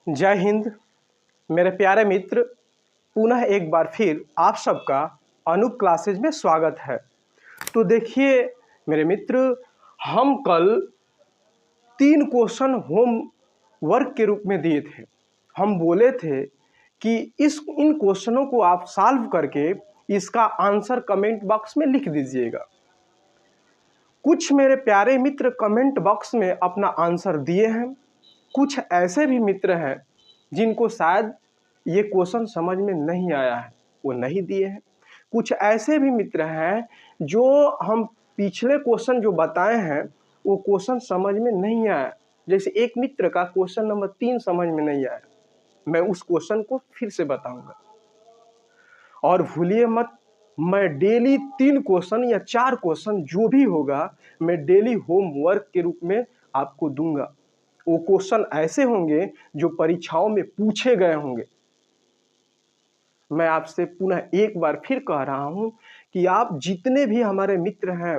जय हिंद मेरे प्यारे मित्र। पुनः एक बार फिर आप सबका अनूप क्लासेज में स्वागत है। तो देखिए मेरे मित्र, हम कल 3 क्वेश्चन होम वर्क के रूप में दिए थे। हम बोले थे कि इन क्वेश्चनों को आप सॉल्व करके इसका आंसर कमेंट बॉक्स में लिख दीजिएगा। कुछ मेरे प्यारे मित्र कमेंट बॉक्स में अपना आंसर दिए हैं, कुछ ऐसे भी मित्र हैं जिनको शायद ये क्वेश्चन समझ में नहीं आया है, वो नहीं दिए हैं। कुछ ऐसे भी मित्र हैं जो हम पिछले क्वेश्चन जो बताए हैं वो क्वेश्चन समझ में नहीं आया। जैसे एक मित्र का क्वेश्चन नंबर 3 समझ में नहीं आया, मैं उस क्वेश्चन को फिर से बताऊंगा। और भूलिए मत, मैं डेली 3 क्वेश्चन या 4 क्वेश्चन जो भी होगा मैं डेली होमवर्क के रूप में आपको दूंगा। वो क्वेश्चन ऐसे होंगे जो परीक्षाओं में पूछे गए होंगे। मैं आपसे पुनः एक बार फिर कह रहा हूं कि आप जितने भी हमारे मित्र हैं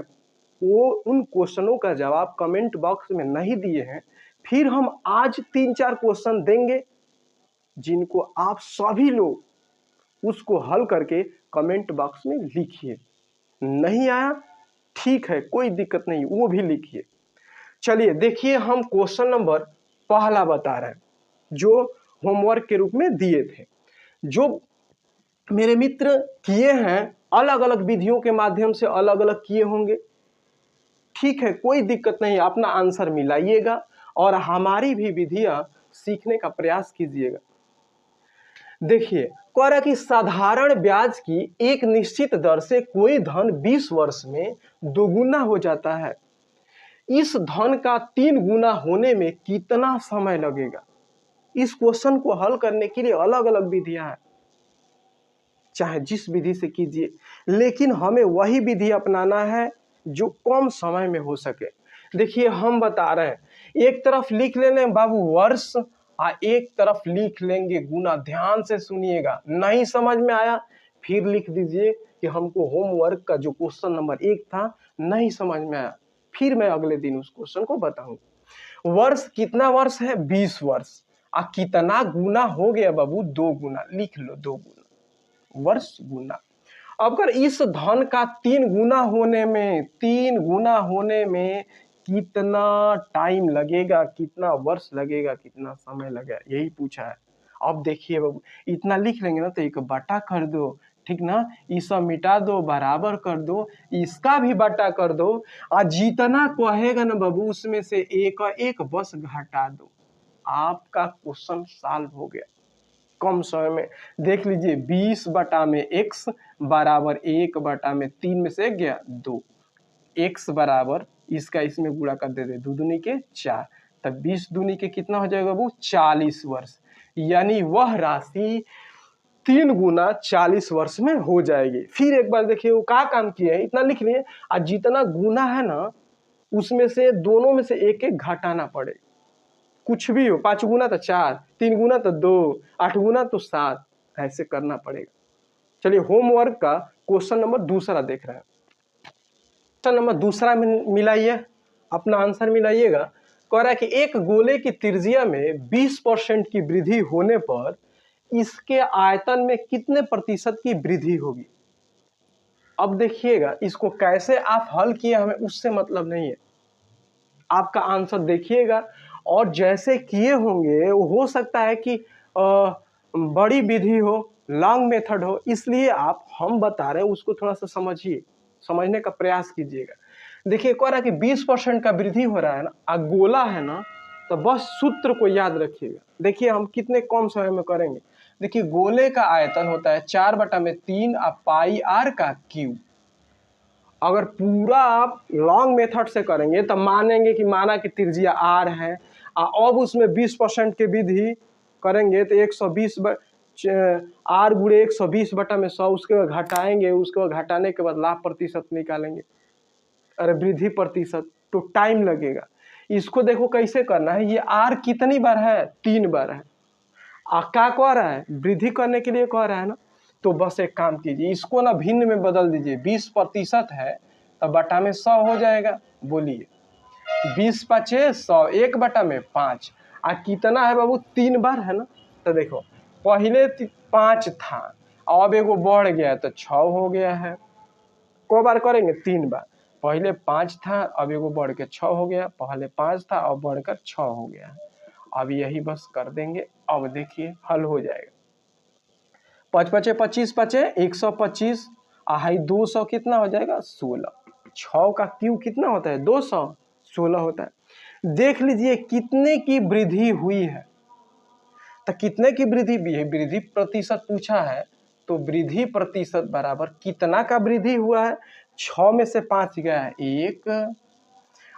वो उन क्वेश्चनों का जवाब कमेंट बॉक्स में नहीं दिए हैं, फिर हम आज 3-4 क्वेश्चन देंगे जिनको आप सभी लोग उसको हल करके कमेंट बॉक्स में लिखिए। नहीं आया ठीक है, कोई दिक्कत नहीं, वो भी लिखिए। चलिए देखिए, हम क्वेश्चन नंबर पहला बता रहे हैं जो होमवर्क के रूप में दिए थे, जो मेरे मित्र किए हैं अलग अलग विधियों के माध्यम से, अलग अलग किए होंगे। ठीक है, कोई दिक्कत नहीं, अपना आंसर मिलाइएगा और हमारी भी विधियां सीखने का प्रयास कीजिएगा। देखिए, कह रहा है कि साधारण ब्याज की एक निश्चित दर से कोई धन 20 वर्ष में दोगुना हो जाता है। इस धन का 3 गुना होने में कितना समय लगेगा? इस क्वेश्चन को हल करने के लिए अलग अलग विधियां हैं, चाहे जिस विधि से कीजिए, लेकिन हमें वही विधि अपनाना है जो कम समय में हो सके। देखिए हम बता रहे हैं, एक तरफ लिख लेने बाबू वर्ष और एक तरफ लिख लेंगे गुना। ध्यान से सुनिएगा, नहीं समझ में आया फिर लिख दीजिए कि हमको होमवर्क का जो क्वेश्चन नंबर 1 था नहीं समझ में आया, फिर मैं अगले दिन उस क्वेश्चन को बताऊंगा। वर्ष कितना वर्ष है? 20 वर्ष। आ कितना गुना हो गया बाबू? 2 गुना। लिख लो 2 गुना, वर्ष गुना। अगर इस धन का 3 गुना होने में कितना टाइम लगेगा, कितना वर्ष लगेगा, कितना समय लगेगा, यही पूछा है। अब देखिए बाबू, इतना लिख लेंगे ना तो एक बटा कर दो, ठीक ना, ये सब मिटा दो, बराबर कर दो, इसका भी बटा कर दो, और जितना कहेगा ना बाबू उसमें से एक बस घटा दो, आपका क्वेश्चन सॉल्व हो गया कम समय में। देख लीजिए, 20 बटा में x बराबर 1 बटा में 3 में से गया 2, x बराबर इसका इसमें गुणा कर दे, 2 दूनी के 4, तब 20 दूनी के कितना हो जाएगा वो? 40 वर्ष। यानी वह राशि 3 गुना 40 वर्ष में हो जाएगी। फिर एक बार देखिए वो क्या काम किया है, इतना लिख लिए, और जितना गुना है ना उसमें से दोनों में से एक एक घटाना पड़ेगा। कुछ भी हो, 5 गुना तो 4, 3 गुना तो 2, 8 गुना तो 7, ऐसे करना पड़ेगा। चलिए होमवर्क का क्वेश्चन नंबर दूसरा देख रहे हैं। क्वेश्चन नंबर दूसरा में मिलाइए, अपना आंसर मिलाइएगा। कह रहा है कि एक गोले की त्रिज्या में 20% की वृद्धि होने पर इसके आयतन में कितने प्रतिशत की वृद्धि होगी? अब देखिएगा, इसको कैसे आप हल किए हमें उससे मतलब नहीं है, आपका आंसर देखिएगा। और जैसे किए होंगे वो हो सकता है कि बड़ी विधि हो, लॉन्ग मेथड हो, इसलिए आप हम बता रहे हैं उसको थोड़ा सा समझिए, समझने का प्रयास कीजिएगा। देखिए कह रहा है कि 20% का वृद्धि हो रहा है ना, गोला है ना, तो बस सूत्र को याद रखिएगा। देखिए हम कितने कम समय में करेंगे। देखिए गोले का आयतन होता है 4/3 पाई आर का क्यूब। अगर पूरा आप लॉन्ग मेथड से करेंगे तो मानेंगे कि माना कि त्रिज्या आर है, अब उसमें 20% के विधि करेंगे तो 120 आर गुणे 120 बटा में 100, उसके बाद घटाएंगे, उसके बाद घटाने के बाद लाभ प्रतिशत निकालेंगे, अरे वृद्धि प्रतिशत, तो टाइम लगेगा। इसको देखो कैसे करना है, ये आर कितनी बार है? 3 बार है। क्या कह रहा है? वृद्धि करने के लिए कह रहा है ना, तो बस एक काम कीजिए, इसको ना भिन्न में बदल दीजिए। 20% है तो बटा में 100 हो जाएगा। बोलिए 20 × 5 = 100, 1 बटा में 5, कितना है बाबू 3 बार है ना। तो देखो पहले 5 था, अब एगो बढ़ गया तो 6 हो गया है। को बार करेंगे 3 बार। पहले 5 था, अब एगो बढ़ के 6 हो गया, पहले 5 था अब बढ़कर 6 हो गया है। अब यही बस कर देंगे। अब देखिए हल हो जाएगा। 5 पचे 25 पचे 125, हाई 200 कितना हो जाएगा 16। 6 का क्यूब कितना होता है 200, 16 होता है। देख लीजिए कितने की वृद्धि हुई है। तो कितने की वृद्धि भी है, वृद्धि प्रतिशत पूछा है, तो वृद्धि प्रतिशत बराबर कितना का वृद्धि हुआ है। 6 में से 5 गया है 1,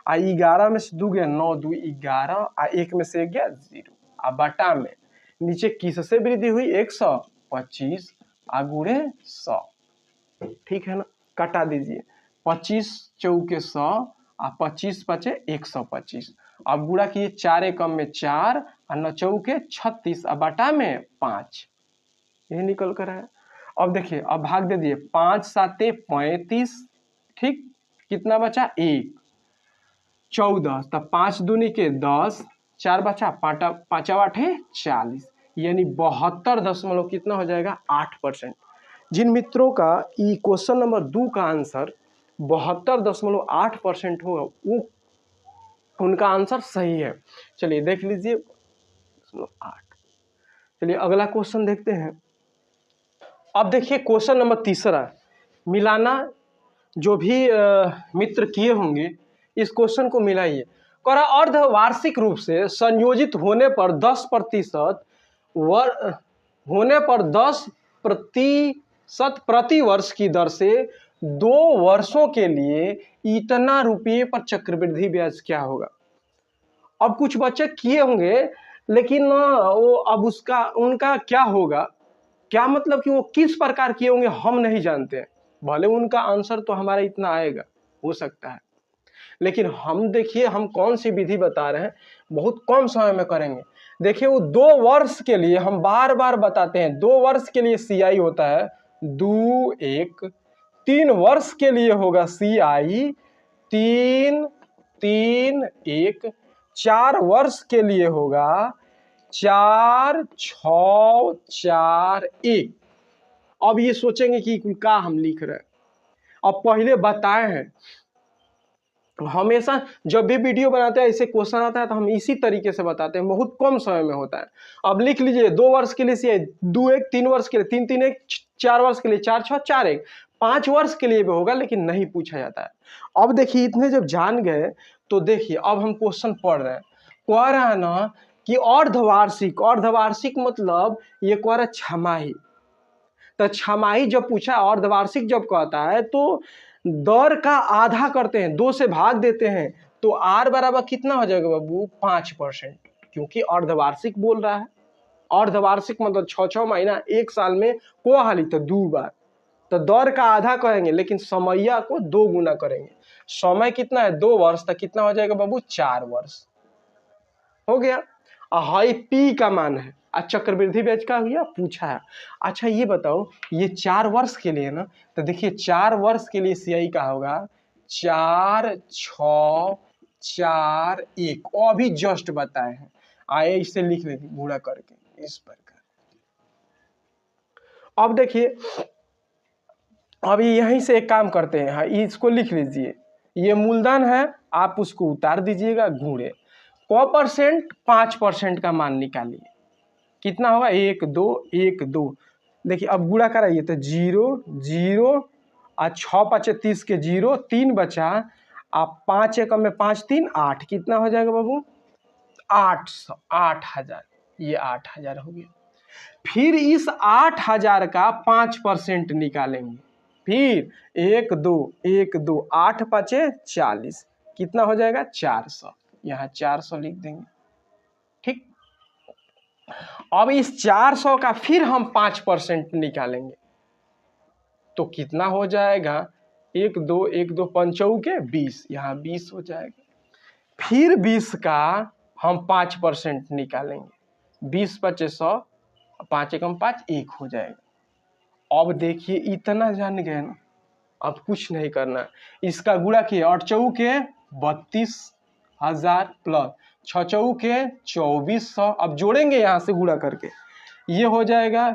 11 में से 2 गया 9, 2 11, 1 में से 1 गया 0। बटा में नीचे किससे वृद्धि हुई 125 गुणे 100, ठीक है ना। कटा दीजिए 25 चौके 100 25 पचे 125। अब गुणा किए 4 एकम में 4 और 9 चौके 36 और बटा में 5, ये निकल कर आया। अब देखिए अब भाग दे दिए 5 साते 35, ठीक, कितना बचा 1, 14, तब 5 दूनी के 10, 4 बचा 5 8 40, यानी 72 कितना हो जाएगा 8%। जिन मित्रों का ई क्वेश्चन नंबर 2 का आंसर 72.8% होगा वो उनका आंसर सही है। चलिए देख लीजिए 8। चलिए अगला क्वेश्चन देखते हैं। अब देखिए क्वेश्चन नंबर 3 मिलाना जो भी मित्र किए होंगे इस क्वेश्चन को मिलाइए। कह रहा अर्धवार्षिक रूप से संयोजित होने पर 10% होने पर 10% प्रति वर्ष की दर से 2 वर्षों के लिए इतना रुपये पर चक्रवृद्धि ब्याज क्या होगा। अब कुछ बच्चे किए होंगे लेकिन वो अब उनका क्या होगा, क्या मतलब कि वो किस प्रकार किए होंगे हम नहीं जानते। भले उनका आंसर तो हमारा इतना आएगा हो सकता है, लेकिन हम देखिए हम कौन सी विधि बता रहे हैं, बहुत कम समय में करेंगे। देखिए वो 2 वर्ष के लिए हम बार बार बताते हैं 2 वर्ष के लिए CI होता है 2 1, 3 वर्ष के लिए होगा CI 3 3 1, 4 वर्ष के लिए होगा 4 6 4 1। अब ये सोचेंगे कि क्या हम लिख रहे हैं। अब पहले बताए हैं हमेशा जब भी वीडियो बनाते हैं ऐसे क्वेश्चन आता है तो हम इसी तरीके से बताते हैं, बहुत कम समय में होता है। अब लिख लीजिए 2 वर्ष के लिए CI 2 1, 3 वर्ष के लिए 3 3 1, 4 वर्ष के लिए 4 6 4 1, 5 वर्ष के लिए भी होगा लेकिन नहीं पूछा जाता है। अब देखिए इतने जब जान गए तो देखिए अब हम क्वेश्चन पढ़ रहे हैं। कह रहा है ना कि अर्धवार्षिक, अर्धवार्षिक मतलब ये कह रहा है छमाही। तो छमाही जब पूछा अर्धवार्षिक जब कहता है तो दर का आधा करते हैं, 2 से भाग देते हैं, तो R बराबर कितना हो जाएगा बाबू 5%, क्योंकि अर्धवार्षिक बोल रहा है। अर्धवार्षिक मतलब 6 महीना 1 साल में को हाली तो 2 बार, तो दर का आधा करेंगे लेकिन समैया को 2 गुना करेंगे। समय कितना है 2 वर्ष, तो कितना हो जाएगा बाबू 4 वर्ष हो गया। हाई P का मान है, चक्रवृद्धि ब्याज का हुआ पूछा है। अच्छा ये बताओ ये 4 वर्ष के लिए ना, तो देखिए 4 वर्ष के लिए CI का होगा 4 6 4 1, अभी जस्ट बताए हैं, आए इसे लिख लेते गुणा करके इस प्रकार। अब देखिए अभी यहीं से एक काम करते हैं, हाँ इसको लिख लीजिए, ये मूलधन है आप उसको उतार दीजिएगा गुणे को परसेंट 5% का मान निकालिए, कितना होगा 1 2 1 2। देखिए अब गुणा कराइए तो 0 0 और 6 5 30 के 0, 3 बचा, आप 5 एकम में 5 3 8, कितना हो जाएगा बाबू 800, 8000, ये 8000 हो गया। फिर इस 8000 का 5% निकालेंगे, फिर 1 2 1 2 8 5 40, कितना हो जाएगा 400, यहाँ 400 लिख देंगे, ठीक। अब इस 400 का फिर हम 5% निकालेंगे तो कितना हो जाएगा 1 2 1 2 पंचौ के 20, यहाँ 20 हो जाएगा। फिर 20 का हम 5% निकालेंगे, 20 5 100, 5 एकम 5 1 हो जाएगा। अब देखिए इतना जान गए ना, अब कुछ नहीं करना, इसका गुणा किए 8 चौके 32,000 प्लस 6 चौके 2400, अब जोड़ेंगे यहाँ से गुणा करके, ये हो जाएगा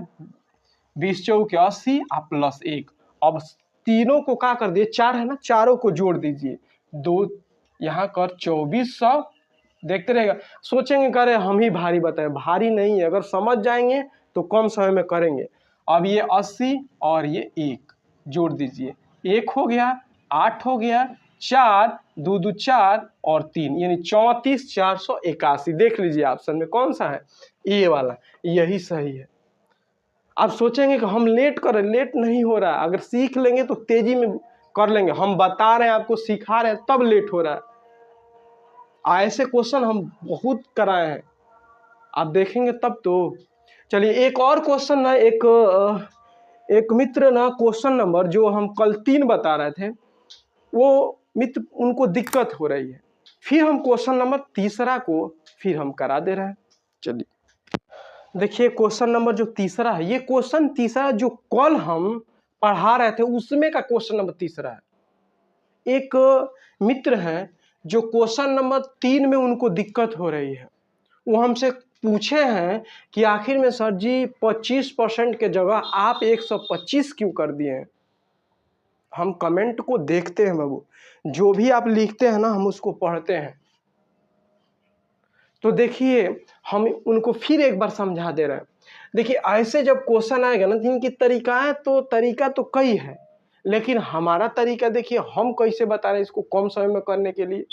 20 चौके 80 और प्लस 1। अब तीनों को क्या कर दिए, 4 है ना, चारों को जोड़ दीजिए, 2 यहाँ कर 2400। देखते रहेगा, सोचेंगे करे हम ही भारी बताए, भारी नहीं है, अगर समझ जाएंगे तो कम समय में करेंगे। अब ये 80 और ये 1 जोड़ दीजिए, 1 हो गया, 8 हो गया, 4 2 2 4 और 3 यानी 34,481। देख लीजिए ऑप्शन में कौन सा है, ए वाला, यही सही है। आप सोचेंगे कि हम लेट करें, लेट नहीं हो रहा है, अगर सीख लेंगे तो तेजी में कर लेंगे। हम बता रहे हैं आपको, सिखा रहे हैं, तब लेट हो रहा है। ऐसे क्वेश्चन हम बहुत कराए हैं, आप देखेंगे तब तो। चलिए एक और क्वेश्चन ना, एक मित्र ना क्वेश्चन नंबर जो हम कल 3 बता रहे थे, वो मित्र उनको दिक्कत हो रही है, फिर हम क्वेश्चन नंबर तीसरा को फिर हम करा दे रहे हैं। चलिए देखिए क्वेश्चन नंबर जो तीसरा है, ये क्वेश्चन तीसरा जो कल हम पढ़ा रहे थे उसमें का क्वेश्चन नंबर तीसरा है। एक मित्र हैं जो क्वेश्चन नंबर 3 में उनको दिक्कत हो रही है, वो हमसे पूछे हैं कि आखिर में सर जी 25% के जगह आप 125 क्यों कर दिए हैं। हम कमेंट को देखते हैं बाबू, जो भी आप लिखते हैं ना हम उसको पढ़ते हैं। तो देखिए हम उनको फिर एक बार समझा दे रहे हैं। देखिए ऐसे जब क्वेश्चन आएगा ना, इनकी तरीका तो कई है, लेकिन हमारा तरीका देखिए हम कैसे बता रहे हैं इसको कम समय में करने के लिए।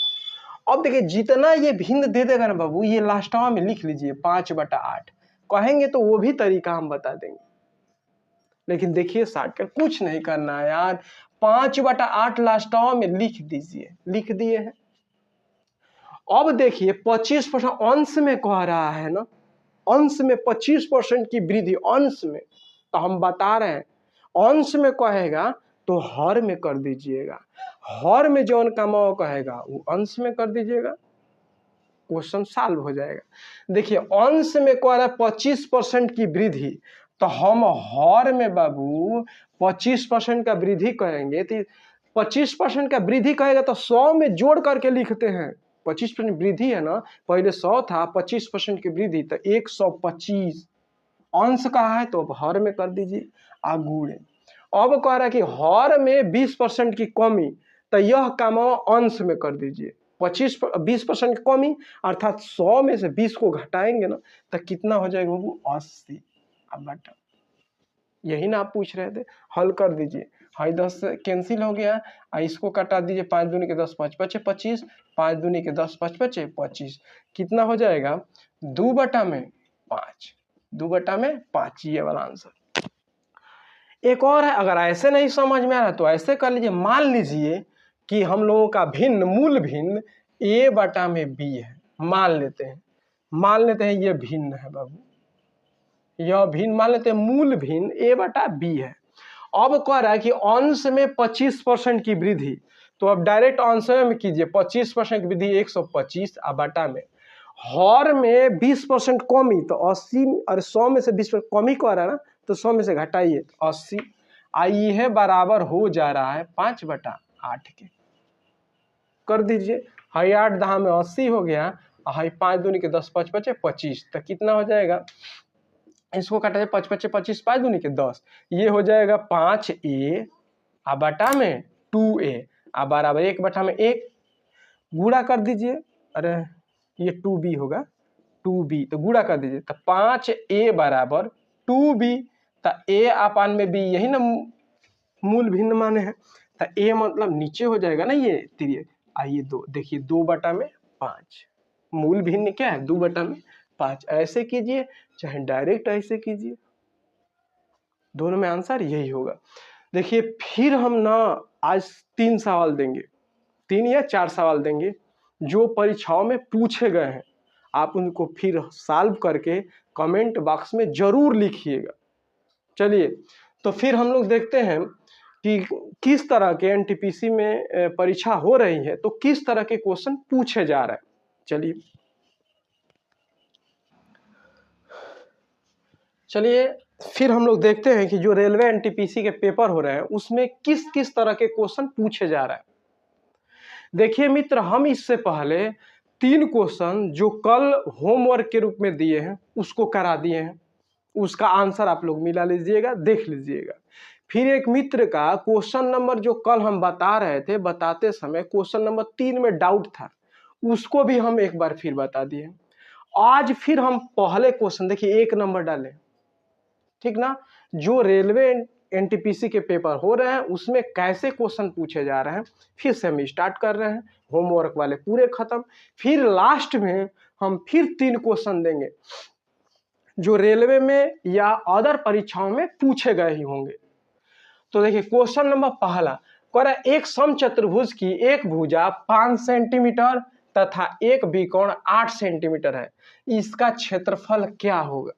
अब देखिए जितना ये भिन्न दे देगा ना बाबू, ये लास्टवा में लिख लीजिए 5/8 कहेंगे तो वो भी तरीका हम बता देंगे। लेकिन देखिए शॉर्टकट कुछ नहीं करना है यार, 5/8 लास्टवा में लिख दीजिए, लिख दिए हैं। अब देखिए 25% अंश में कह रहा है ना, अंश में 25% की वृद्धि, अंश में तो हम बता रहे हैं अंश में कहेगा तो हर में कर दीजिएगा, हर में जौन का मौ कहेगा वो अंश में कर दीजिएगा, क्वेश्चन सॉल्व हो जाएगा। देखिए अंश में कह रहा है 25% की वृद्धि, तो हम हर में बाबू 25% का वृद्धि कहेंगे, तो 25% का वृद्धि कहेगा तो 100 में जोड़ करके लिखते हैं। 25% वृद्धि है ना, पहले 100 था, 25% की वृद्धि तो 125, अंश कहा है तो अब हर में कर दीजिए आगुड़े। अब कह रहा है कि हर में 20% की कमी, तो यह काम अंश में कर दीजिए। 20% की कमी अर्थात 100 में से 20 को घटाएंगे ना तो कितना हो जाएगा वो 80। अब बटा यही ना आप पूछ रहे थे, हल कर दीजिए। हाई 10 कैंसिल हो गया, इसको कटा दीजिए, 5 दूनी के 10 5 5 25, 5 दूनी के 10 5 5 25, कितना हो जाएगा 2/5, 2/5, ये वाला आंसर। एक और है, अगर ऐसे नहीं समझ में आ रहा तो ऐसे कर लीजिए। मान लीजिए कि हम लोगों का भिन्न, मूल भिन्न a/b है, मान लेते हैं ये भिन्न है बाबू, यह भिन्न मान लेते हैं, मूल भिन्न a/b है। अब कह रहा है कि अंश में 25% की वृद्धि, तो अब डायरेक्ट अंश में कीजिए, 25% की वृद्धि 125 और बटा में हर में 20% कमी, तो 80 और 100 में से 20% कमी कह रहा है ना, तो 100 में से घटाइए 80, आई है बराबर हो जा रहा है 5/8 के, कर दीजिए। हाई 8 10 में 80 हो गया, हाई 5 दूनी के 10 5 5 25, तो कितना हो जाएगा, इसको काटा जाए 5 5 25, 5 दूनी के 10, ये हो जाएगा 5a आ बटा में 2a आ बराबर 1/1, गुणा कर दीजिए, अरे ये 2b होगा, 2b तो गुणा कर दीजिए, तो 5a बराबर 2b, तो a अपान में b यही ना मूल भिन्न माने हैं, तो a मतलब नीचे हो जाएगा ना, ये तिरिए आइए 2, देखिए 2/5, मूल भिन्न क्या है 2/5, ऐसे कीजिए चाहे डायरेक्ट ऐसे कीजिए, दोनों में आंसर यही होगा। देखिए फिर हम ना आज 3 सवाल देंगे, 3 या 4 सवाल देंगे जो परीक्षाओं में पूछे गए हैं, आप उनको फिर सॉल्व करके कमेंट बॉक्स में जरूर लिखिएगा। चलिए तो फिर हम लोग देखते हैं कि किस तरह के एनटीपीसी में परीक्षा हो रही है, तो किस तरह के क्वेश्चन पूछे जा रहे हैं। चलिए फिर हम लोग देखते हैं कि जो रेलवे एनटीपीसी के पेपर हो रहे हैं उसमें किस किस तरह के क्वेश्चन पूछे जा रहे हैं। देखिए मित्र, हम इससे पहले 3 क्वेश्चन जो कल होमवर्क के रूप में दिए हैं उसको करा दिए हैं, उसका आंसर आप लोग मिला लीजिएगा, देख लीजिएगा। फिर एक मित्र का क्वेश्चन नंबर जो कल हम बता रहे थे, बताते समय क्वेश्चन नंबर 3 में डाउट था, उसको भी हम एक बार फिर बता दिए। आज फिर हम पहले क्वेश्चन देखिए 1 नंबर डालें, ठीक ना, जो रेलवे एनटीपीसी के पेपर हो रहे हैं उसमें कैसे क्वेश्चन पूछे जा रहे हैं फिर से हम स्टार्ट कर रहे हैं। होमवर्क वाले पूरे खत्म, फिर लास्ट में हम फिर 3 क्वेश्चन देंगे जो रेलवे में या अदर परीक्षाओं में पूछे गए ही होंगे। तो देखिए क्वेश्चन नंबर पहला कह रहा है एक समचतुर्भुज की एक भुजा 5 सेंटीमीटर तथा एक विकोण 8 सेंटीमीटर है, इसका क्षेत्रफल क्या होगा।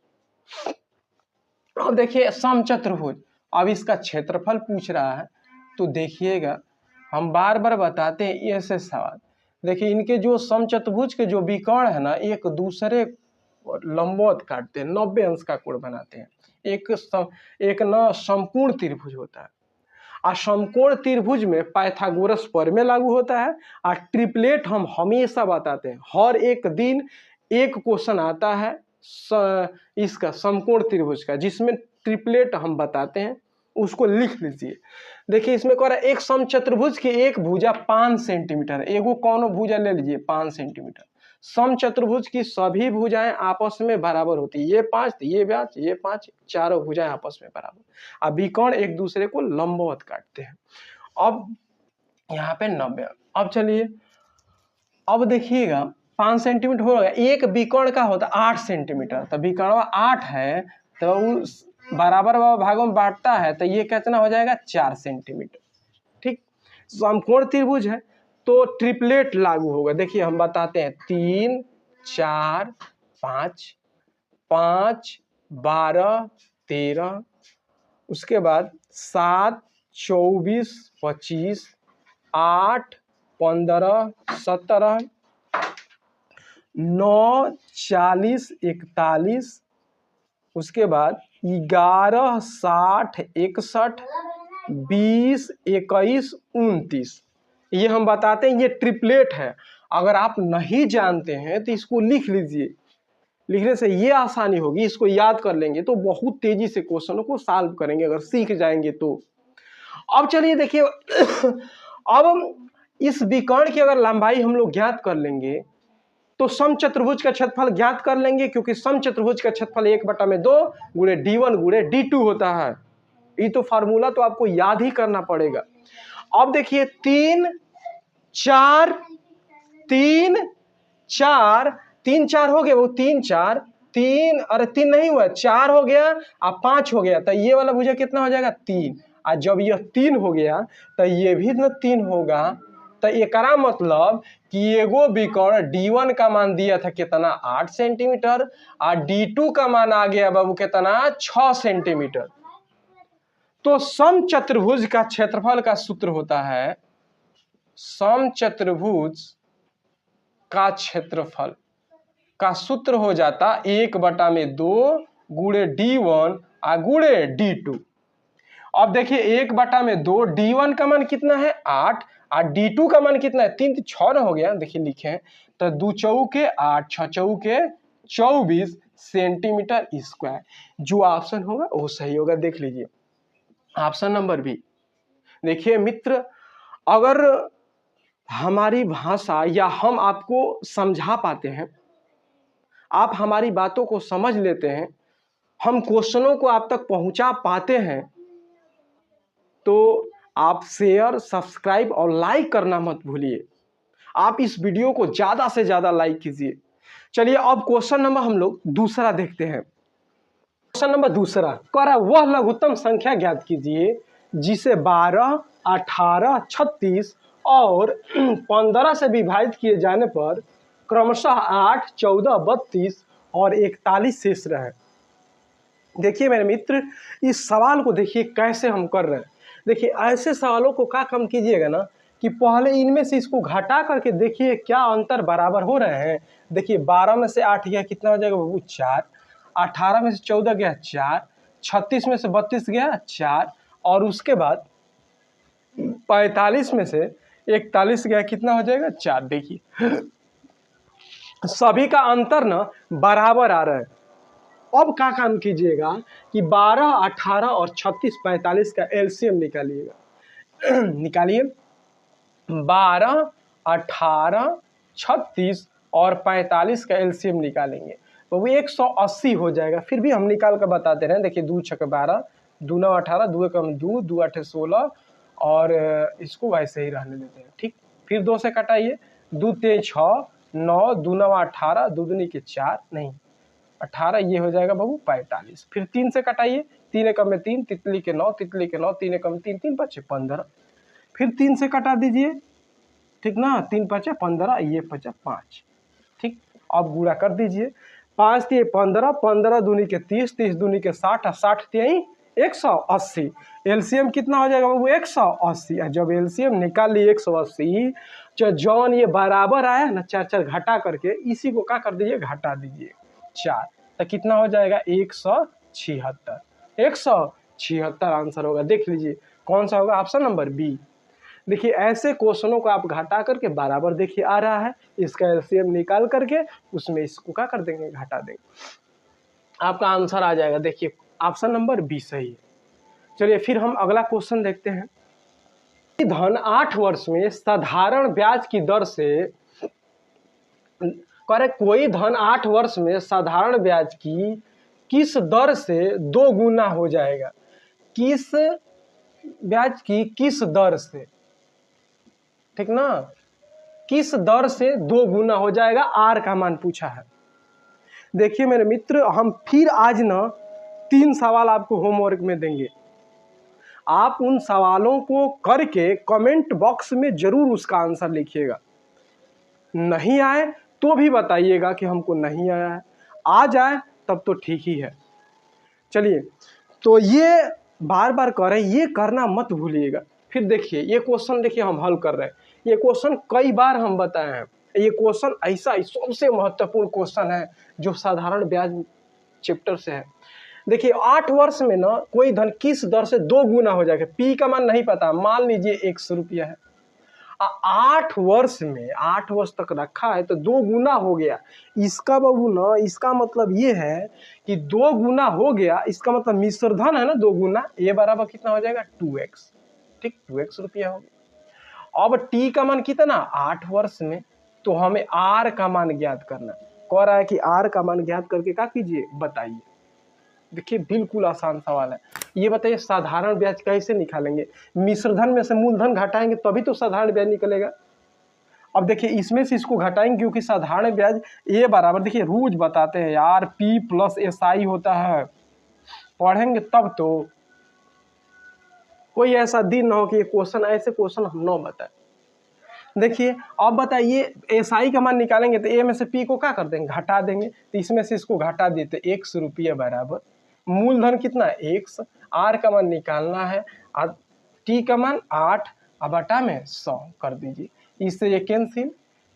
अब देखिए समचतुर्भुज, अब इसका क्षेत्रफल पूछ रहा है, तो देखिएगा हम बार बार बताते हैं ऐसे सवाल। देखिए इनके जो समचतुर्भुज के जो विकर्ण है ना, एक दूसरे लंबवत काटते हैं, 90 अंश का कोण बनाते हैं। एक न समकोण त्रिभुज होता है, और समकोण त्रिभुज में पाइथागोरस प्रमेय लागू होता है। और ट्रिपलेट हम हमेशा बताते हैं, हर एक दिन एक क्वेश्चन आता है इसका समकोण त्रिभुज का, जिसमें ट्रिपलेट हम बताते हैं, उसको लिख लीजिए। देखिए इसमें कह रहा है एक समचतुर्भुज की एक भुजा 5 सेंटीमीटर, एगो कौन भुजा ले लीजिए 5 सेंटीमीटर। समचतुर्भुज की सभी भुजाएं आपस में बराबर होती है, ये 5 ये 5 ये 5, चारों भुजाएं आपस में बराबर, अब विकर्ण एक दूसरे को लंबवत काटते हैं। अब यहाँ पे 90, अब चलिए अब देखिएगा 5 सेंटीमीटर हो गया, एक विकर्ण का होता है 8 सेंटीमीटर, तो विकर्ण 8 है तो उस बराबर भागों में बांटता है, तो ये कितना हो जाएगा 4 सेंटीमीटर। ठीक, समकोण त्रिभुज है तो ट्रिपलेट लागू होगा। देखिए हम बताते हैं 3 4 5, 5 12 13, उसके बाद 7 24 25, 8 15 17, 9 40 41, उसके बाद 11 60 61 20 21 29, ये हम बताते हैं ये ट्रिपलेट है। अगर आप नहीं जानते हैं तो इसको लिख लीजिए, लिखने से ये आसानी होगी, इसको याद कर लेंगे तो बहुत तेजी से क्वेश्चनों को सॉल्व करेंगे अगर सीख जाएंगे तो। अब चलिए देखिए अब इस विकर्ण की अगर लंबाई हम लोग ज्ञात कर लेंगे तो समचतुर्भुज का क्षेत्रफल ज्ञात कर लेंगे, क्योंकि समचतुर्भुज का क्षेत्रफल 1/2 गुणे d1 गुणे d2 होता है। ये तो फार्मूला तो आपको याद ही करना पड़ेगा। अब देखिए 3 4 3 4 3 4 हो गया, वो 3 4 3, अरे 3 नहीं हुआ 4 हो गया, अब 5 हो गया, तो ये वाला भुजा कितना हो जाएगा 3, और जब यह 3 हो गया तो ये भी ना 3 होगा। तो एकरा मतलब कि एगो विकर्ण d1 का मान दिया था कितना 8 सेंटीमीटर, और d2 का मान आ गया बाबू कितना 6 सेंटीमीटर। तो समचतुर्भुज का क्षेत्रफल का सूत्र होता है, समचतुर्भुज का क्षेत्रफल का सूत्र हो जाता 1/2 गुणे d1 और गुणे d2। अब देखिए 1/2 d1 का मान कितना है 8, और d2 का मान कितना है 3 6 हो गया, देखिए लिखे तो 2 चौके 8 6 चौके 24 सेंटीमीटर स्क्वायर। जो ऑप्शन होगा वो सही होगा, देख लीजिए ऑप्शन नंबर बी। देखिए मित्र, अगर हमारी भाषा या हम आपको समझा पाते हैं, आप हमारी बातों को समझ लेते हैं, हम क्वेश्चनों को आप तक पहुंचा पाते हैं, तो आप शेयर सब्सक्राइब और लाइक करना मत भूलिए। आप इस वीडियो को ज़्यादा से ज़्यादा लाइक कीजिए। चलिए अब क्वेश्चन नंबर हम लोग दूसरा देखते हैं। क्वेश्चन नंबर दूसरा कह रहा है वह लघुत्तम संख्या ज्ञात कीजिए जिसे 12 18 36 और 15 से विभाजित किए जाने पर क्रमशः 8 14 32 और 41 शेष रहे। देखिए मेरे मित्र, इस सवाल को देखिए कैसे हम कर रहे हैं। देखिए ऐसे सवालों को क्या कम कीजिएगा ना कि पहले इनमें से इसको घटा करके देखिए क्या अंतर बराबर हो रहे हैं। देखिए 12 में से 8 गया कितना हो जाएगा बाबू 4, 18 में से 14 गया 4, 36 में से 32 गया 4, और उसके बाद 45 में से 41 गया कितना हो जाएगा 4। देखिए सभी का अंतर ना बराबर आ रहा है। अब क्या काम कीजिएगा कि 12, 18 और 36, 45 का एलसीएम निकालिएगा। निकालिए। 12, 18, 36 और 45 का एलसीएम निकालेंगे तो वो 180 हो जाएगा। फिर भी हम निकाल कर बताते रहे। देखिए 2 छक 12, 2 9 18, 2 एकम 2, 2 8 16 और इसको वैसे ही रहने देते हैं। ठीक, फिर 2 से कटाइए। 2 3 6 9, 2 9 18, 2 दूनी के 4, नहीं 18, ये हो जाएगा बाबू 45। फिर 3 से कटाइए। 3 एकम में 3, तितली के 9, तितली के 9, 3 एकम 3, 3 5 15। फिर 3 से कटा दीजिए। ठीक ना, 3 5 15, ये 5 5। ठीक, अब गुणा कर दीजिए। 5 3 15, 15 दूनी के 30, 30 दूनी के 60, 60 3 180। एलसीएम कितना हो जाएगा बाबू 180। जब एलसीएम निकाल लिए 180, जो जौन ये बराबर आया ना 4 4 घटा करके, इसी को क्या कर दीजिए घटा दीजिए 4, तो कितना हो जाएगा 176। 176 आंसर होगा। देख लीजिए कौन सा होगा, ऑप्शन नंबर बी। देखिए ऐसे क्वेश्चनों को आप घटा करके बराबर देखिए आ रहा है, इसका एलसीएम निकाल करके उसमें इसको क्या कर देंगे घटा देंगे, आपका आंसर आ जाएगा। देखिए ऑप्शन नंबर बी सही है। चलिए फिर हम अगला क्वेश्चन देखते हैं। धन 8 वर्ष में साधारण ब्याज की दर से करे, कोई धन 8 वर्ष में साधारण ब्याज की किस दर से 2 गुना हो जाएगा। किस ब्याज की किस दर से, ठीक ना, किस दर से 2 गुना हो जाएगा, आर का मान पूछा है। देखिए मेरे मित्र, हम फिर आज ना 3 सवाल आपको होमवर्क में देंगे। आप उन सवालों को करके कमेंट बॉक्स में जरूर उसका आंसर लिखिएगा। नहीं आए तो भी बताइएगा कि हमको नहीं आया है, आ जाए तब तो ठीक ही है। चलिए, तो ये बार बार करें, ये करना मत भूलिएगा। फिर देखिए ये क्वेश्चन, देखिए हम हल कर रहे हैं। ये क्वेश्चन कई बार हम बताए हैं। ये क्वेश्चन ऐसा सबसे महत्वपूर्ण क्वेश्चन है जो साधारण ब्याज चैप्टर से है। देखिए 8 वर्ष में ना कोई धन किस दर से 2 गुना हो जाएगा। पी का मान नहीं पता, मान लीजिए 100 रुपया है। 8 वर्ष में, 8 वर्ष तक रखा है तो 2 गुना हो गया। इसका बाबू ना, इसका मतलब ये है कि 2 गुना हो गया, इसका मतलब मिश्र धन है ना 2 गुना, ये बराबर कितना हो जाएगा 2x। ठीक, 2x रुपया हो गया। अब टी का मान कितना 8 वर्ष में, तो हमें आर का मान ज्ञात करना। कह रहा है कि आर का मान ज्ञात करके क्या कीजिए बताइए। देखिए बिल्कुल आसान सवाल है। ये बताइए साधारण ब्याज कैसे निकालेंगे। मिश्र धन में से मूलधन घटाएंगे तभी तो साधारण ब्याज निकलेगा। अब देखिए इसमें से इसको घटाएंगे क्योंकि साधारण ब्याज ए बराबर, देखिए रोज बताते हैं यार, पी प्लस एस आई होता है, पढ़ेंगे तब तो। कोई ऐसा दिन ना हो कि क्वेश्चन, ऐसे क्वेश्चन हम न बताए। देखिए अब बताइए एस आई का मान निकालेंगे तो ए में से पी को क्या कर देंगे घटा देंगे, तो इसमें से इसको घटा देते 100 रुपया बराबर मूलधन कितना 100, आर का मान निकालना है, और टी का मान 8 और बटा में 100 कर दीजिए। इससे ये कैंसिल,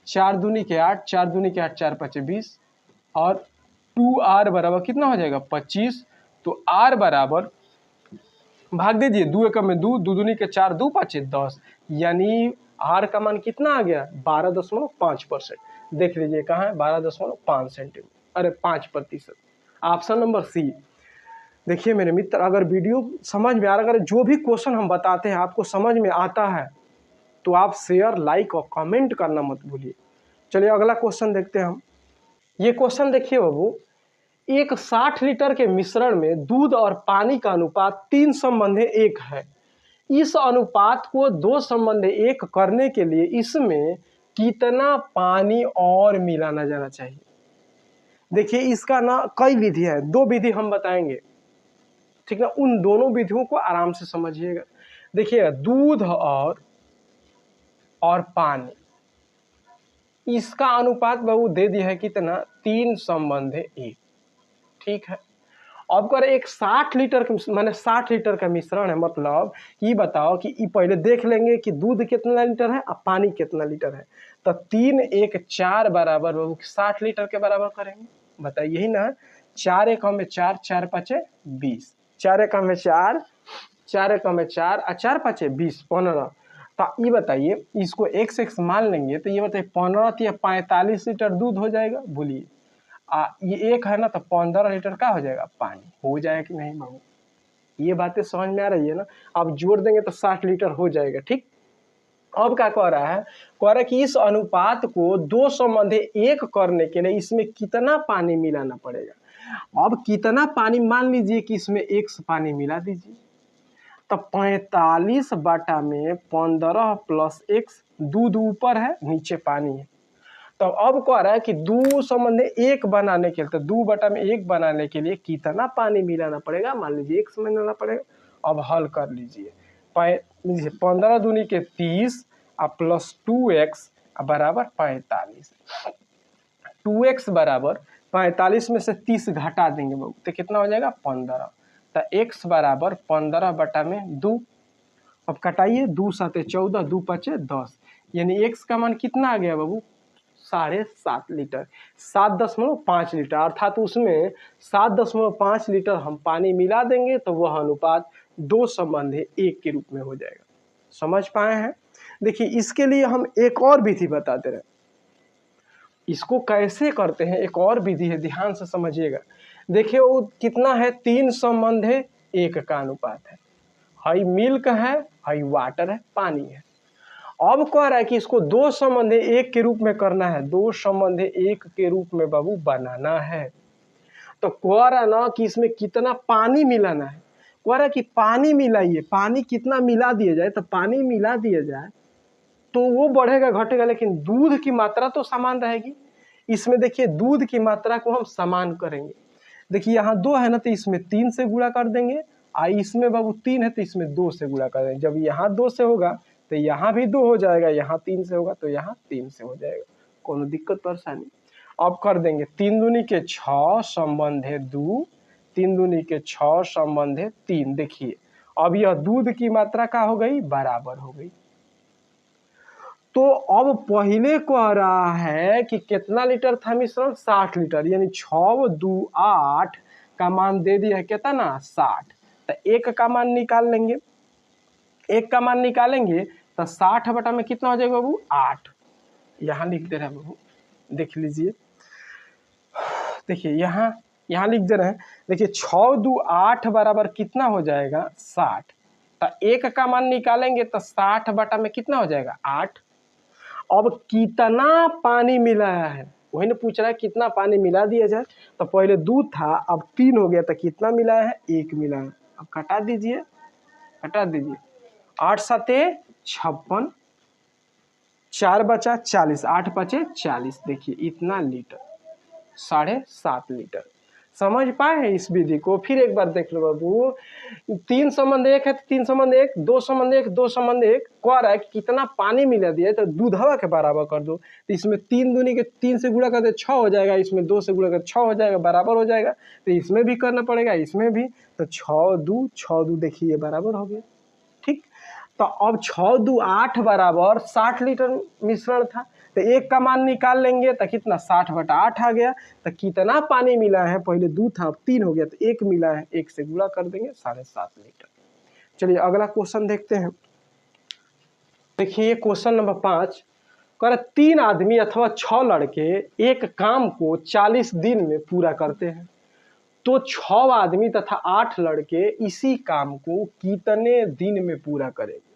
4 दूनी के 8, 4 दूनी के 8, 4 5 20 और 2r बराबर कितना हो जाएगा 25। तो r बराबर भाग दीजिए, 2 एकम में 2, 2 दूनी के 4, 2 5 10, यानी आर का मान कितना आ गया 12.5%। देख लीजिए कहाँ है 12.5 सेंटीमीटर, अरे 5%। Option number C. देखिए मेरे मित्र, अगर वीडियो समझ में आ रहा है, अगर जो भी क्वेश्चन हम बताते हैं आपको समझ में आता है तो आप शेयर, लाइक और कमेंट करना मत भूलिए। चलिए अगला क्वेश्चन देखते हैं हम। ये क्वेश्चन देखिए बाबू, एक 60 लीटर के मिश्रण में दूध और पानी का अनुपात 3:1 है। इस अनुपात को 2:1 करने के लिए इसमें कितना पानी और मिलाना जाना चाहिए। देखिए इसका ना कई विधि है, 2 विधि हम बताएंगे, ठीक है, उन दोनों विधियों को आराम से समझिएगा। देखिए दूध और पानी, इसका अनुपात बाबू दे दिया है कितना 3:1। ठीक है, अब कर एक 60 लीटर माने 60 लीटर का मिश्रण है, मतलब ये बताओ कि पहले देख लेंगे कि दूध कितना लीटर है और पानी कितना लीटर है, तो 3 1 4 बराबर 60 लीटर के बराबर करेंगे। बताइए यही ना, 4 एकम में 4, 4 5 20, 4 एकम में 4, 4 एकम में 4 और 4 5 20 15, तो ये बताइए, इसको x मान लेंगे तो ये बताइए 15 या 45 लीटर दूध हो जाएगा। बोलिए ये एक है ना, तो 15 लीटर का हो जाएगा पानी। हो जाएगा कि नहीं बाबू? ये बातें समझ में आ रही है ना? आप जोड़ देंगे तो 60 लीटर हो जाएगा। ठीक, अब क्या कह रहा है, कह रहा है कि इस अनुपात को 2:1 करने के लिए इसमें कितना पानी मिलाना पड़ेगा। अब कितना पानी, मान लीजिए कि इसमें x पानी मिला दीजिए, तो 45 बटा में 15 प्लस x, दूध ऊपर है नीचे पानी है। तो अब कह रहा है कि 2:1 बनाने के लिए, तो 2 बटा में 1 बनाने के लिए कितना पानी मिलाना पड़ेगा, मान लीजिए x मिलाना पड़ेगा। अब हल कर लीजिए, 15 दूनी के 30 और प्लस 2x बराबर 45। 2x बराबर 45 में से 30 घटा देंगे बाबू, तो कितना हो जाएगा 15। तो x बराबर 15 बटा में 2। अब कटाइए, 2 7 14, 2 5 10, यानी x का मान कितना आ गया बाबू, 7.5 लीटर, 7.5 लीटर। अर्थात उसमें 7.5 लीटर हम पानी मिला देंगे तो वह अनुपात 2:1 के रूप में हो जाएगा। समझ पाए हैं? देखिए, इसके लिए हम एक और विधि बताते रहे। इसको कैसे करते हैं, एक और विधि है, ध्यान से समझिएगा। देखिए वो कितना है, 3:1 का अनुपात है। हाई मिल्क है, हाई वाटर है, पानी है। अब कह रहा है कि इसको 2:1 के रूप में करना है, 2:1 के रूप में बाबू बनाना है। तो कह रहा ना कि इसमें कितना पानी मिलाना है, कह रहा है कि पानी मिलाइए। पानी कितना मिला दिया जाए, तो पानी मिला दिया जाए तो वो बढ़ेगा घटेगा, लेकिन दूध की मात्रा तो समान रहेगी। इसमें देखिए दूध की मात्रा को हम समान करेंगे। देखिए यहाँ 2 है ना, तो इसमें 3 से गुणा कर देंगे, और इसमें बाबू 3 है तो इसमें 2 से गुणा कर देंगे। जब यहाँ 2 से होगा तो यहाँ भी 2 हो जाएगा, यहाँ 3 से होगा तो यहाँ 3 से हो जाएगा। कोनो दिक्कत परेशानी? अब कर देंगे 3 दूनी के 6 संबंधे 2, 3 दूनी के 6 संबंधे 3। देखिए अब यह दूध की मात्रा का हो गई, बराबर हो गई। तो अब पहले कह रहा है कि कितना लीटर था मिश्रण, 60 लीटर, यानी 6 2 8 का मान दे दिया है कितना, 60। तो एक का मान निकाल लेंगे, एक का मान निकालेंगे तो 60 बटा में कितना हो जाएगा बाबू, 8। यहाँ लिख दे रहे हैं बाबू, देख लीजिए। देखिए यहाँ लिख दे रहे हैं। देखिए 6 2 8 बराबर कितना हो जाएगा, 60। तो एक का मान निकालेंगे तो 60 बटा में कितना हो जाएगा, 8। अब कितना पानी मिलाया है, वही ने पूछ रहा है कितना पानी मिला दिया जाए। तो पहले 2 था, अब 3 हो गया, तो कितना मिलाया है, 1 मिलाया है। अब घटा दीजिए, 8 7 56, 4 बचा 40, 8 5 40। देखिए इतना लीटर, 7.5 लीटर। समझ पाए हैं इस विधि को? फिर एक बार देख लो बाबू, 3:1 है तो 3:1, 2:1, 2:1, कह रहा है कि कितना पानी मिला दिया है, तो दूध हवा के बराबर कर दो। तो इसमें 3 दूनी के 3 से गुणा कर दे 6 हो जाएगा, इसमें 2 से गुणा कर 6 हो जाएगा, बराबर हो जाएगा। तो इसमें भी करना पड़ेगा, इसमें भी। तो 6 2 देखिए बराबर हो गया। ठीक, तो अब 6 2 8 बराबर 60 लीटर मिश्रण था। तो एक का मान निकाल लेंगे तो कितना, 60 बटा 8 आ गया। तो कितना पानी मिला है, पहले 2 था अब 3 हो गया, तो 1 मिला है, 1 से गुणा कर देंगे, 7.5 लीटर। चलिए अगला क्वेश्चन देखते हैं। देखिए क्वेश्चन नंबर 5 कह रहा 3 आदमी अथवा 6 लड़के एक काम को 40 दिन में पूरा करते हैं, तो 6 आदमी तथा 8 लड़के इसी काम को कितने दिन में पूरा करेंगे।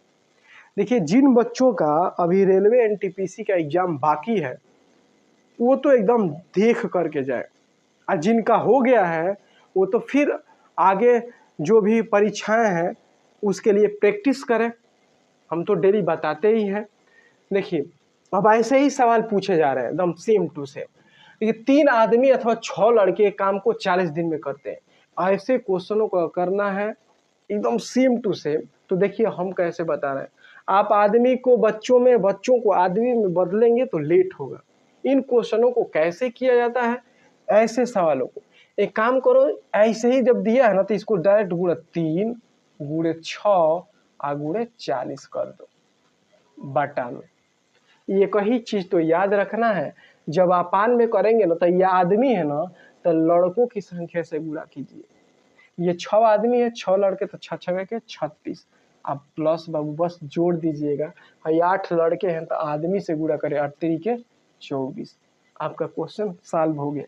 देखिए जिन बच्चों का अभी रेलवे एनटीपीसी का एग्जाम बाकी है वो तो एकदम देख करके जाए, और जिनका हो गया है वो तो फिर आगे जो भी परीक्षाएं हैं उसके लिए प्रैक्टिस करें। हम तो डेली बताते ही हैं। देखिए अब ऐसे ही सवाल पूछे जा रहे हैं एकदम सेम टू सेम। देखिए 3 आदमी अथवा 6 लड़के काम को 40 दिन में करते हैं, ऐसे क्वेश्चनों को करना है एकदम सेम टू सेम। तो देखिए हम कैसे बता रहे हैं, आप आदमी को बच्चों में, बच्चों को आदमी में बदलेंगे तो लेट होगा। इन क्वेश्चनों को कैसे किया जाता है, ऐसे सवालों को एक काम करो, ऐसे ही जब दिया है ना तो इसको डायरेक्ट गुणे 3 गुणे 6 और गुणे 40 कर दो बटा में। ये कही चीज तो याद रखना है, जब आपान में करेंगे ना तो ये आदमी है ना तो लड़कों की संख्या से गुणा कीजिए। ये 6 आदमी है, 6 लड़के, तो 6 6 के 36, आप प्लस बाबू बस जोड़ दीजिएगा। भाई 8 लड़के हैं तो आदमी से गुणा करें, 8 तरीके 24, आपका क्वेश्चन सॉल्व हो गया।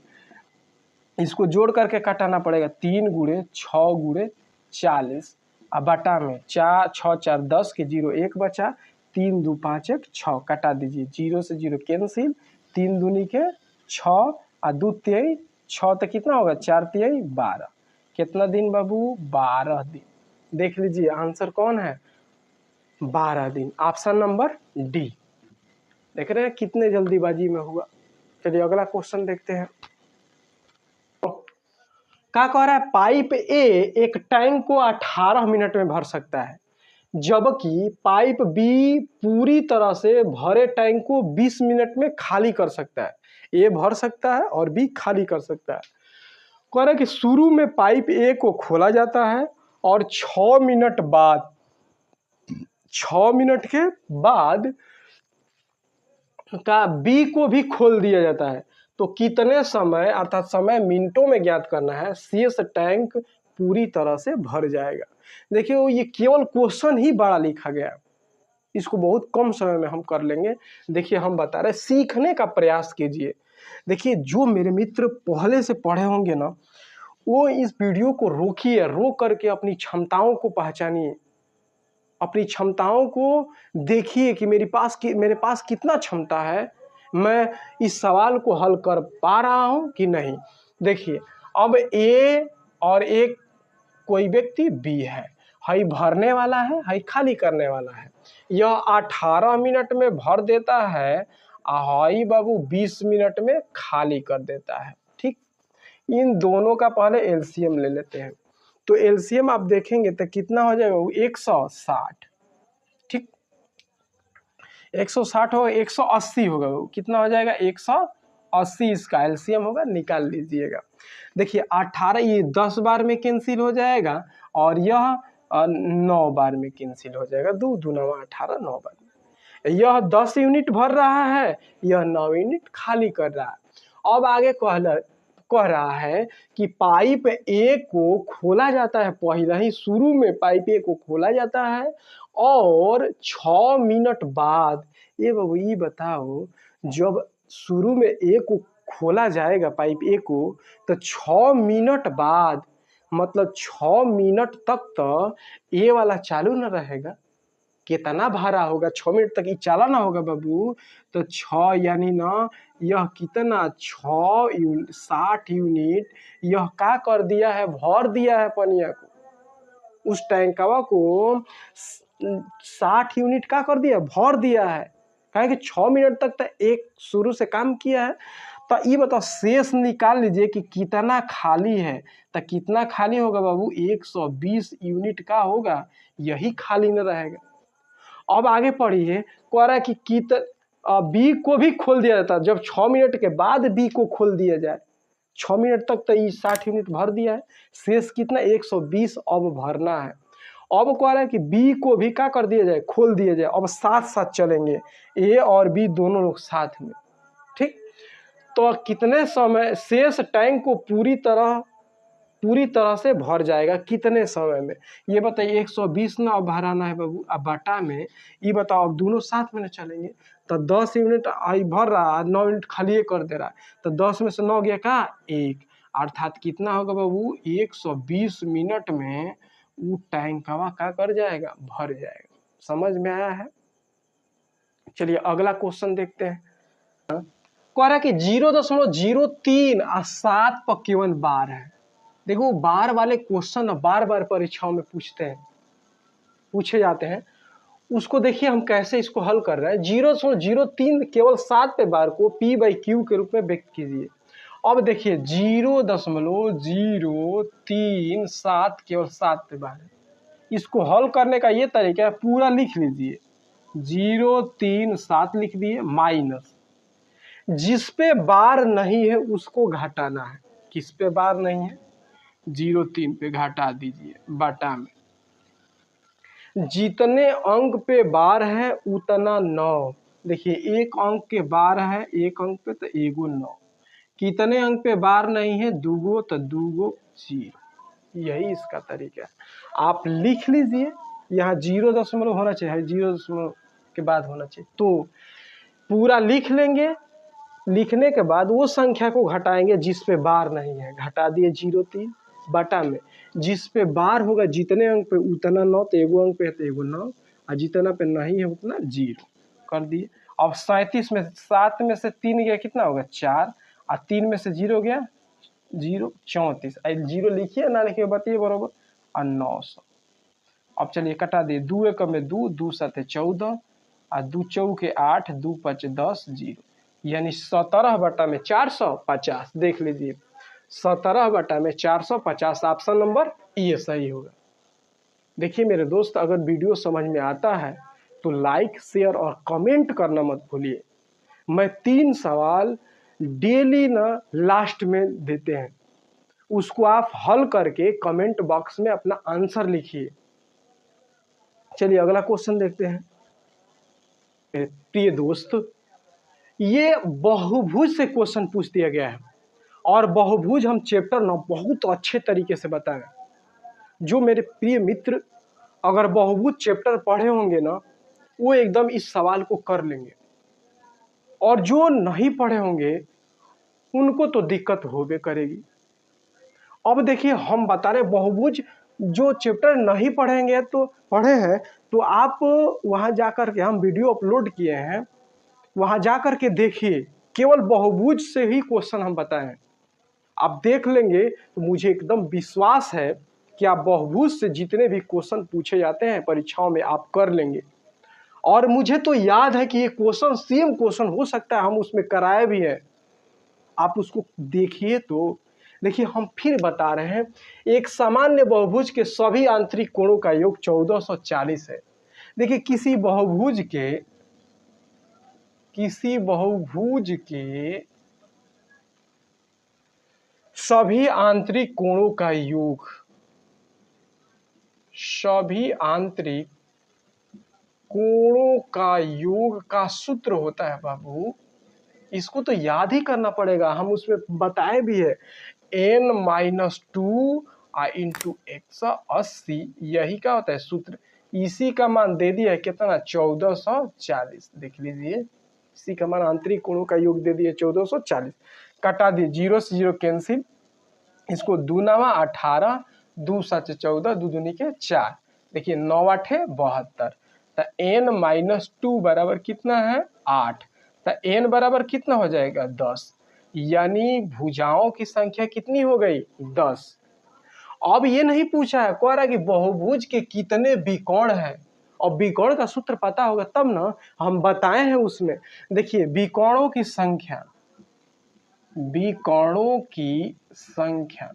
इसको जोड़ करके काटाना पड़ेगा, 3 गुणे 6 गुणे 40, अब बटा में 4 6 4 10 के 0 1 बचा, 3 2 5 1 6 कटा दीजिए, 0 से 0 कैंसिल, 3 दूनी के 6 और 2 3 6 तो कितना होगा 4 3 12, कितना दिन बाबू 12 दिन। देख लीजिए आंसर कौन है 12 दिन, ऑप्शन नंबर डी। देख रहे हैं कितने जल्दीबाजी में हुआ। चलिए अगला क्वेश्चन देखते हैं। क्या कह रहा है, पाइप ए एक टैंक को 18 मिनट में भर सकता है, जबकि पाइप बी पूरी तरह से भरे टैंक को 20 मिनट में खाली कर सकता है। ए भर सकता है और बी खाली कर सकता है। कह रहा है कि शुरू में पाइप ए को खोला जाता है और 6 मिनट बाद 6 मिनट के बाद का बी को भी खोल दिया जाता है, तो कितने समय अर्थात समय मिनटों में ज्ञात करना है, शेष टैंक पूरी तरह से भर जाएगा। देखिए ये केवल क्वेश्चन ही बड़ा लिखा गया है, इसको बहुत कम समय में हम कर लेंगे। देखिए हम बता रहे सीखने का प्रयास कीजिए। देखिए जो मेरे मित्र पहले से पढ़े होंगे ना, वो इस वीडियो को रोकिए, रोक करके अपनी क्षमताओं को पहचानिए, अपनी क्षमताओं को देखिए कि मेरे पास कितना क्षमता है, मैं इस सवाल को हल कर पा रहा हूं कि नहीं। देखिए अब ए और एक कोई व्यक्ति बी है, हई भरने वाला है, हई खाली करने वाला है। यह 18 मिनट में भर देता है, हई बाबू 20 मिनट में खाली कर देता है। ठीक, इन दोनों का पहले एलसीएम ले लेते हैं। तो एलसीएम आप देखेंगे तो कितना हो जाएगा 160। ठीक, 160 होगा, 180 होगा, वो कितना हो जाएगा 180, इसका एलसीएम होगा, निकाल लीजिएगा। देखिए 18 ये 10 बार में कैंसिल हो जाएगा और यह 9 बार में कैंसिल हो जाएगा, 2 दूना 18 9 बार में। यह 10 यूनिट भर रहा है, यह 9 यूनिट खाली कर रहा है। अब आगे कह रहा है कि पाइप ए को खोला जाता है, पहले ही शुरू में पाइप ए को खोला जाता है और 6 मिनट बाद, ये बाबू ये बताओ जब शुरू में ए को खोला जाएगा पाइप ए को, तो 6 मिनट बाद मतलब 6 मिनट तक तो ए वाला चालू न रहेगा। कितना भरा होगा 6 मिनट तक ये चालाना होगा बाबू, तो 6 यानी ना यह कितना 60 यूनिट यह क्या कर दिया है, भर दिया है पनिया को, उस टैंकवा को 60 यूनिट क्या कर दिया, भर दिया है। कहे कि 6 मिनट तक तो एक शुरू से काम किया है। तो ये बताओ शेष निकाल लीजिए कि कितना खाली है, तो कितना खाली होगा बाबू 120 यूनिट का होगा, यही खाली न रहेगा। अब आगे पढ़िए, कह रहा है कि बी को भी खोल दिया जाता है, जब 6 मिनट के बाद बी को खोल दिया जाए, 6 मिनट तक तो ये 60 यूनिट भर दिया है, शेष कितना 120 अब भरना है। अब कह रहा है कि बी को भी क्या कर दिया जाए, खोल दिया जाए। अब साथ साथ चलेंगे, ए और बी दोनों लोग साथ में। ठीक, तो कितने समय शेष टैंक को पूरी तरह से भर जाएगा, कितने समय में, ये बताइए। 120 ना अब भराना है बाबू, अब बटा में ये बताओ, अब दोनों साथ में ना चलेंगे, तो 10 यूनिट आई भर रहा है, 9 यूनिट खाली कर दे रहा है, तो 10 में से 9 गया का 1, अर्थात कितना होगा बाबू 120 मिनट में वो टैंकवा का कर जाएगा, भर जाएगा। समझ में आया है। चलिए अगला क्वेश्चन देखते हैं। कह रहा है कि 0.03 और 7 पर केवल बार है। देखो बार वाले क्वेश्चन बार बार परीक्षाओं में पूछे जाते हैं, उसको देखिए हम कैसे इसको हल कर रहे हैं। 0.03 केवल 7 पे बार को P/Q के रूप में व्यक्त कीजिए। अब देखिए 0.037 केवल 7 पे बार है, इसको हल करने का ये तरीका है, पूरा लिख लीजिए, 037 लिख दिए, माइनस जिस पे बार नहीं है उसको घटाना है, किस पे बार नहीं है 0.3 पे घटा दीजिए, बटा में जितने अंक पे बार है उतना 9। देखिए एक अंक के बार है, एक अंक पे तो एगो 9, कितने अंक पे बार नहीं है, दूगो, तो दूगो 0। यही इसका तरीका है, आप लिख लीजिए यहाँ 0 होना चाहिए, 0 के बाद होना चाहिए। तो पूरा लिख लेंगे, लिखने के बाद वो संख्या को घटाएंगे जिस पे बार नहीं है, घटा दिए 0.3 बटा में जिस पे बार होगा जितने अंक पे उतना 9, तो एगो अंक पे है तो एगो 9, और जितना पे नहीं है उतना 0 कर दिए। अब 37 में 7 में से 3 गया कितना होगा 4, और 3 में से 0 गया 0, 34। 0 लिखिए ना लिखिए बताइए बराबर, और 900। अब चलिए कटा दिए, 2 एक में 2, 2 7 14, और 2 चौके 8, 2 5 10, 0, यानी 17 बटा में 450। देख लीजिए 17 बटा में 450, ऑप्शन नंबर ये सही होगा। देखिए मेरे दोस्त, अगर वीडियो समझ में आता है तो लाइक शेयर और कमेंट करना मत भूलिए। मैं 3 सवाल डेली ना लास्ट में देते हैं, उसको आप हल करके कमेंट बॉक्स में अपना आंसर लिखिए। चलिए अगला क्वेश्चन देखते हैं। मेरे प्रिय दोस्त, ये बहुभुज से क्वेश्चन पूछ दिया गया है, और बहुभुज हम चैप्टर ना बहुत अच्छे तरीके से बताएं। जो मेरे प्रिय मित्र अगर बहुभुज चैप्टर पढ़े होंगे ना, वो एकदम इस सवाल को कर लेंगे, और जो नहीं पढ़े होंगे उनको तो दिक्कत होबे करेगी। अब देखिए हम बता रहे बहुभुज, जो चैप्टर नहीं पढ़ेंगे तो पढ़े हैं तो आप वहां जाकर के, हम वीडियो अपलोड किए हैं, वहां जाकर के देखिए, केवल बहुभुज से ही क्वेश्चन हम बताएं। आप देख लेंगे तो मुझे एकदम विश्वास है कि आप बहुभुज से जितने भी क्वेश्चन पूछे जाते हैं परीक्षाओं में आप कर लेंगे। और मुझे तो याद है कि ये क्वेश्चन सेम क्वेश्चन हो सकता है हम उसमें कराए भी है, आप उसको देखिए। तो देखिए हम फिर बता रहे हैं, एक सामान्य बहुभुज के सभी आंतरिक कोणों का योग 1440 है। देखिए किसी बहुभुज के सभी आंतरिक कोणों का योग, सभी आंतरिक कोणों का योग का सूत्र होता है बाबू, इसको तो याद ही करना पड़ेगा, हम उसमें बताए भी है, n-2 इंटू 180, यही क्या होता है सूत्र। इसी का मान दे दिया है कितना 1440। देख लीजिए इसी का मान आंतरिक कोणों का योग दे दिया 1440। कटा दिए, 0 से 0 कैंसिल, इसको 2 9 18, 2 7 14, 2 दूनी के 4, देखिए 9 8 72, तो n-2 बराबर कितना है 8, तो n बराबर कितना हो जाएगा 10, यानी भुजाओं की संख्या कितनी हो गई 10। अब ये नहीं पूछा है, कह रहा है कि बहुभुज के कितने विकोण हैं, और विकोण का सूत्र पता होगा तब ना, हम बताए हैं उसमें। देखिए विकोणों की संख्या, विकोणों की संख्या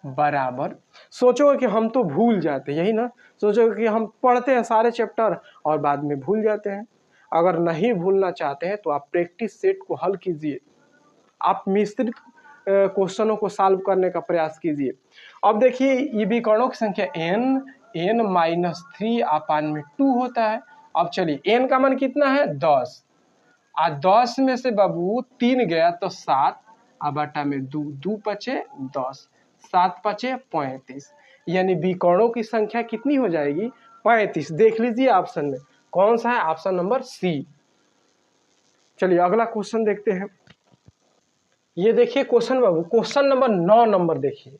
बराबर, सोचोगे कि हम तो भूल जाते, यही ना, सोचोगे कि हम पढ़ते हैं सारे चैप्टर और बाद में भूल जाते हैं। अगर नहीं भूलना चाहते हैं तो आप प्रैक्टिस सेट को हल कीजिए, आप मिश्रित क्वेश्चनों को सॉल्व करने का प्रयास कीजिए। अब देखिए ये विकर्णों की संख्या n-3/2 होता है। अब चलिए n का मान कितना है 10, और 10 में से बाबू 3 गया तो 7, और बटा में 2, 2 पचे 10, 7 पचे 35, यानी विकर्णों की संख्या कितनी हो जाएगी 35। देख लीजिए ऑप्शन में कौन सा है, ऑप्शन नंबर सी। चलिए अगला क्वेश्चन देखते हैं। ये देखिए क्वेश्चन बाबू, क्वेश्चन नंबर 9 नंबर देखिए,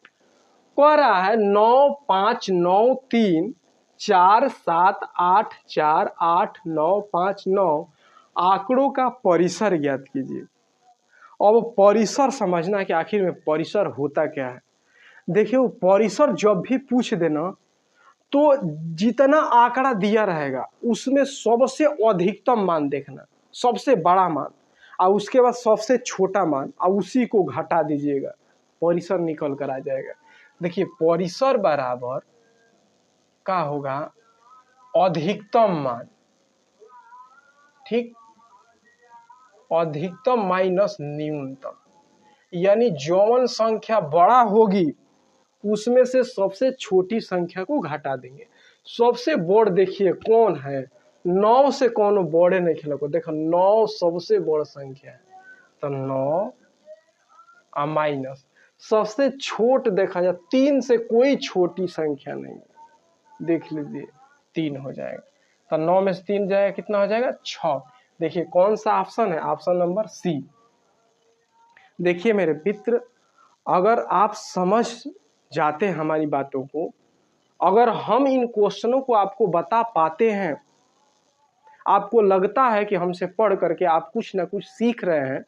कह रहा है 9 5 9 3 4 7 8 4 8 9 5 9 आंकड़ों का परिसर ज्ञात कीजिए। अब परिसर समझना कि आखिर में परिसर होता क्या है। देखिए वो परिसर जब भी पूछ देना तो जितना आंकड़ा दिया रहेगा उसमें सबसे अधिकतम मान देखना, सबसे बड़ा मान, और उसके बाद सबसे छोटा मान, और उसी को घटा दीजिएगा, परिसर निकल कर आ जाएगा। देखिए परिसर बराबर का होगा अधिकतम मान, ठीक, अधिकतम माइनस न्यूनतम, यानी जौन संख्या बड़ा होगी उसमें से सबसे छोटी संख्या को घटा देंगे। सबसे बड़ देखिए कौन है, 9 से कौन बड़े नहीं खेल को, देखो 9 सबसे बड़ संख्या है, तो 9 माइनस सबसे छोट देखा जाए 3 से कोई छोटी संख्या नहीं है, देख लीजिए 3 हो जाएगा। तो 9 में से 3 जाएगा कितना हो जाएगा 6। देखिए कौन सा ऑप्शन है, ऑप्शन नंबर सी। देखिए मेरे मित्र, अगर आप समझ जाते हैं हमारी बातों को, अगर हम इन क्वेश्चनों को आपको बता पाते हैं, आपको लगता है कि हमसे पढ़ करके आप कुछ ना कुछ सीख रहे हैं,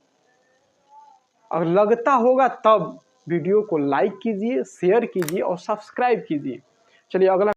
और लगता होगा तब वीडियो को लाइक कीजिए, शेयर कीजिए और सब्सक्राइब कीजिए। चलिए अगला